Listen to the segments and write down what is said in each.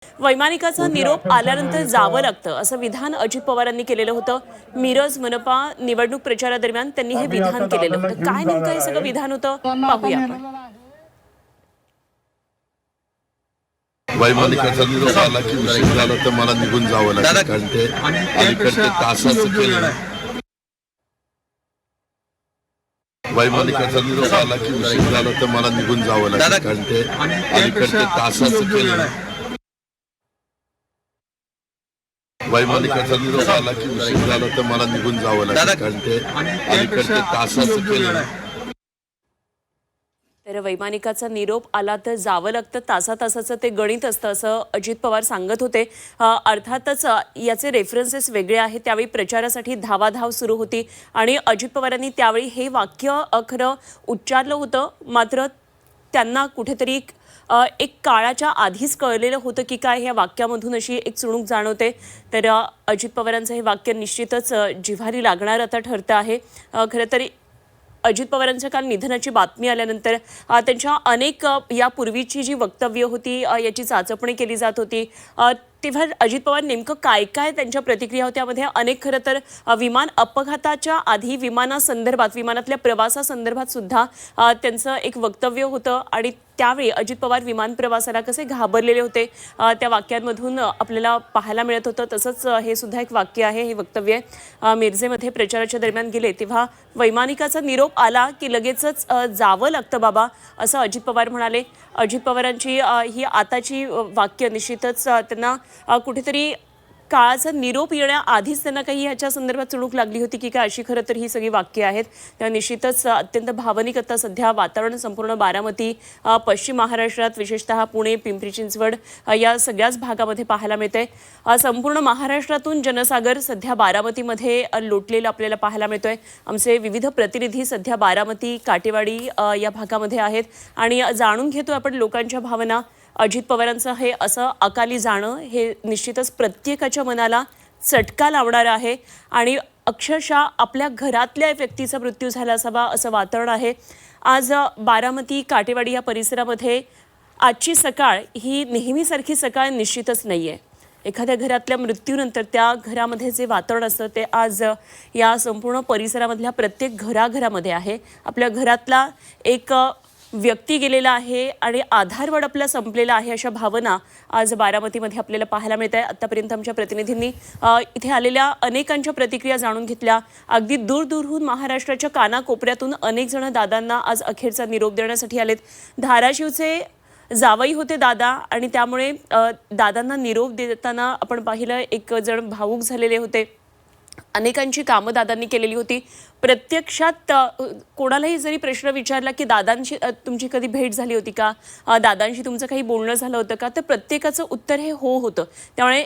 वैमानिकाचा निरोप आल्यानंतर जावं लागतं असं विधान अजित पवारांनी केलेलं होतं। मिरज मनपा निवडणूक प्रचारादरम्यान त्यांनी हे विधान केलेलं होतं। काय नेमकं हे सगळं विधान होतं पाहूया आपण। वैमानिकाचा निरोप आला की उशीर झाला तर मला निघून जावं लागतं कारण ते अलीकडे तासाचं केलं। वैमानिकाचा निरोप आला की उशीर झाला तर मला निघून जावं लागतं कारण ते अलीकडे तासाचं केलं। वैमानिकाचा निरोप आला की उशीर झाला तर मला निघून जावं लागतं कारण ते अलीकडे तासाचं केलं। तर वैमानिकाचा निरोप आला तर जावं लागतं, तासातासाचं ते गणित असतं असं अजित पवार सांगत होते। अर्थातच याचे रेफरन्सेस वेगळे आहेत। त्यावेळी प्रचारासाठी धावाधाव सुरू होती आणि अजित पवारांनी त्यावेळी हे वाक्य खरं उच्चारलं होतं। मात्र त्यांना कुठेतरी एक काळाच्या आधीच कळलेलं होतं की काय ह्या वाक्यामधून अशी एक चुणूक जाणवते। तर अजित पवारांचं हे वाक्य निश्चितच जिव्हारी लागणार आता ठरतं आहे। खरं तर अजित पवारांच्या काल निधनाची बातमी आल्यानंतर त्यांच्या अनेक यापूर्वीची जी वक्तव्य होती याची चाचपणी केली जात होती। तेव्हा अजित पवार नेमकं काय काय त्यांच्या प्रतिक्रिया होत्या त्यामध्ये अनेक खरं तर विमान अपघाताच्या आधी विमानासंदर्भात विमानातल्या प्रवासासंदर्भात सुद्धा त्यांचं एक वक्तव्य होतं आणि त्यावेळी अजित पवार विमान प्रवासाला कसे घाबरलेले होते त्या वाक्यांमधून आपल्याला पाहायला मिळत होतं। तसंच हे सुद्धा एक वाक्य आहे, हे वक्तव्य मिरजेमध्ये प्रचाराच्या दरम्यान गेले तेव्हा वैमानिकाचा निरोप आला की लगेचच जावं लागतं बाबा असं अजित पवार म्हणाले। अजित पवारांची ही आताची वाक्य निश्चितच त्यांना कुठेतरी काळाचा निरोप येण्याआधीच त्यांना काही ह्याच्या संदर्भात चुणूक लागली होती की काय अशी खरं तर ही सगळी वाक्य आहेत। त्या निश्चितच अत्यंत भावनिक आता सध्या वातावरण संपूर्ण बारामती पश्चिम महाराष्ट्रात विशेषतः पुणे पिंपरी चिंचवड या सगळ्याच भागामध्ये पाहायला मिळते। संपूर्ण महाराष्ट्रातून जनसागर सध्या बारामतीमध्ये लोटलेलं आपल्याला पाहायला मिळतोय। आमचे विविध प्रतिनिधी सध्या बारामती काटेवाडी या भागामध्ये आहेत आणि जाणून घेतो आपण लोकांच्या भावना। अजित पवारांचं हे असं अकाली जाणं हे निश्चितच प्रत्येकाच्या मनाला चटका लावणारं आहे आणि अक्षरशः आपल्या घरातल्या व्यक्तीचा मृत्यू झाला असावा असं वातावरण आहे। आज बारामती काटेवाडी या परिसरामध्ये आजची सकाळ ही नेहमीसारखी सकाळ निश्चितच नाही आहे। एखाद्या घरातल्या मृत्यूनंतर त्या घरामध्ये जे वातावरण असतं ते आज या संपूर्ण परिसरामधल्या प्रत्येक घराघरामध्ये आहे। आपल्या घरातला एक व्यक्ती गेलेला आहे आणि आधारवड आपला संपलेला आहे अशा भावना आज बारामतीमध्ये आपल्याला पाहायला मिळत आहे। आतापर्यंत आमच्या प्रतिनिधींनी इथे आलेल्या अनेकांच्या प्रतिक्रिया जाणून घेतल्या। अगदी दूरदूरहून महाराष्ट्राच्या कानाकोपऱ्यातून अनेक जण दादांना आज अखेरचा निरोप देण्यासाठी आलेत। धाराशिवचे जावई होते दादा आणि त्यामुळे दादांना निरोप देताना आपण पाहिलं एक जण भावूक झालेले होते। अनेकांची कामं दादांनी केलेली होती। प्रत्यक्षात कोणालाही जरी प्रश्न विचारला की दादांशी तुमची कधी भेट झाली होती का, दादांशी तुमचं काही बोलणं झालं होतं का, तर प्रत्येकाचं उत्तर हे हो होतं। त्यामुळे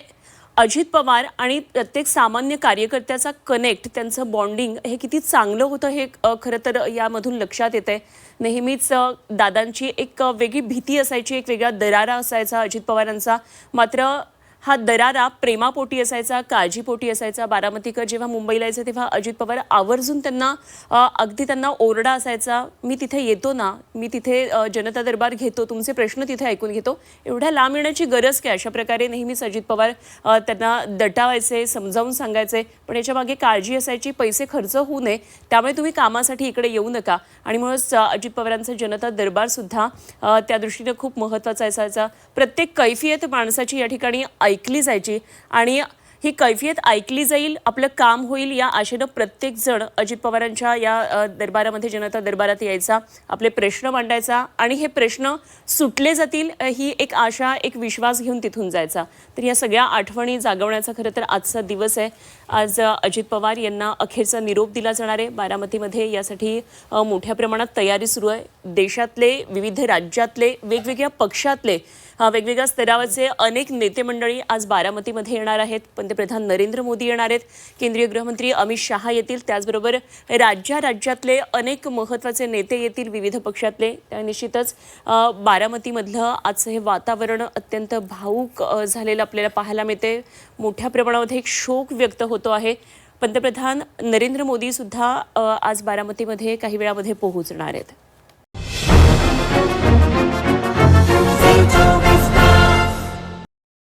अजित पवार आणि प्रत्येक सामान्य कार्यकर्त्याचा कनेक्ट त्यांचं बॉन्डिंग हे किती चांगलं होतं हे खरं तर यामधून लक्षात येतंय। नेहमीच दादांची एक वेगळी भीती असायची, एक वेगळा दरारा असायचा अजित पवारांचा। मात्र हा दरारा प्रेमापोटी असायचा, काळजीपोटी असायचा। बारामतीकर जेव्हा मुंबईला यायचे तेव्हा अजित पवार आवर्जून त्यांना अगदी त्यांना ओरडा असायचा, मी तिथे येतो ना, मी तिथे जनता दरबार घेतो, तुमचे प्रश्न तिथे ऐकून घेतो, एवढ्या लांब येण्याची गरज काय, अशा प्रकारे नेहमीच अजित पवार त्यांना दटावायचे, समजावून सांगायचे। पण याच्या मागे काळजी असायची, पैसे खर्च होऊ नये त्यामुळे तुम्ही कामासाठी इकडे येऊ नका। आणि म्हणूनच अजित पवारांचा जनता दरबार सुद्धा त्या दृष्टीने खूप महत्त्वाचा असायचा। प्रत्येक कैफियत माणसाची या ठिकाणी ऐकली जायची आणि ही कैफियत ऐकली जाईल, आपलं काम होईल या आशेनं प्रत्येक जण अजित पवारांच्या या दरबारामध्ये जनता दरबारात यायचा, आपले प्रश्न मांडायचा आणि हे प्रश्न सुटले जातील ही एक आशा, एक विश्वास घेऊन तिथून जायचा। तर या सगळ्या आठवणी जागवण्याचा खरं तर आजचा दिवस आहे। आज अजित पवार यांना अखेरचा निरोप दिला जाणार आहे। बारामतीमध्ये यासाठी मोठ्या प्रमाणात तयारी सुरू आहे। देशातले विविध राज्यातले वेगवेगळ्या पक्षातले वेगवेगळ्या स्तरावरचे अनेक नेते मंडळी आज बारामतीमध्ये येणार आहेत। पंतप्रधान नरेंद्र मोदी येणार आहेत, केंद्रीय गृहमंत्री अमित शहा येतील, त्याचबरोबर राज्यातले अनेक महत्त्वाचे नेते येतील विविध पक्षातले। त्या निश्चितच बारामतीमधलं आजचं हे वातावरण अत्यंत भावूक झालेलं आपल्याला पाहायला मिळते। मोठ्या प्रमाणामध्ये एक शोक व्यक्त होतो आहे। पंतप्रधान नरेंद्र मोदी सुद्धा आज बारामतीमध्ये काही वेळामध्ये पोहोचणार आहेत।